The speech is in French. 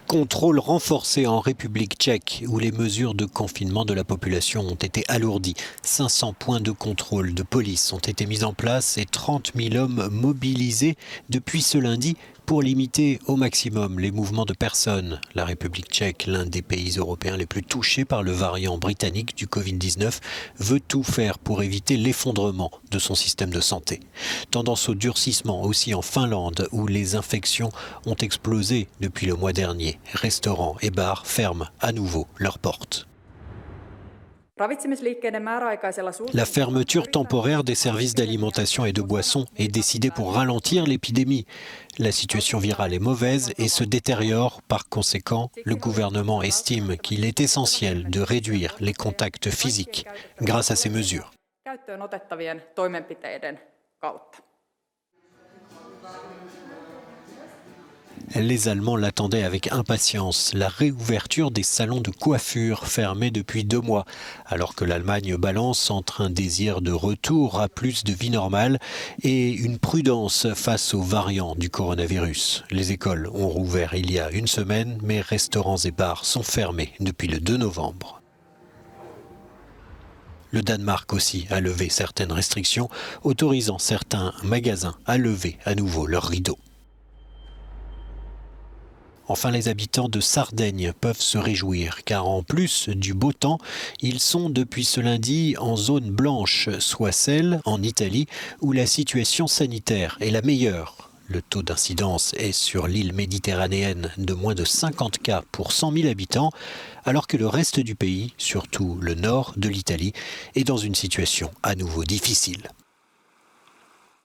Contrôle renforcé en République tchèque, où les mesures de confinement de la population ont été alourdies. 500 points de contrôle de police ont été mis en place et 30 000 hommes mobilisés depuis ce lundi pour limiter au maximum les mouvements de personnes. La République tchèque, l'un des pays européens les plus touchés par le variant britannique du Covid-19, veut tout faire pour éviter l'effondrement de son système de santé. Tendance au durcissement aussi en Finlande, où les infections ont explosé depuis le mois dernier. Restaurants et bars ferment à nouveau leurs portes. La fermeture temporaire des services d'alimentation et de boissons est décidée pour ralentir l'épidémie. La situation virale est mauvaise et se détériore. Par conséquent, le gouvernement estime qu'il est essentiel de réduire les contacts physiques grâce à ces mesures. Les Allemands l'attendaient avec impatience, la réouverture des salons de coiffure fermés depuis 2 mois, alors que l'Allemagne balance entre un désir de retour à plus de vie normale et une prudence face aux variants du coronavirus. Les écoles ont rouvert il y a 1 semaine, mais restaurants et bars sont fermés depuis le 2 novembre. Le Danemark aussi a levé certaines restrictions, autorisant certains magasins à lever à nouveau leurs rideaux. Enfin, les habitants de Sardaigne peuvent se réjouir, car en plus du beau temps, ils sont depuis ce lundi en zone blanche, soit celle en Italie où la situation sanitaire est la meilleure. Le taux d'incidence est sur l'île méditerranéenne de moins de 50 cas pour 100 000 habitants, alors que le reste du pays, surtout le nord de l'Italie, est dans une situation à nouveau difficile.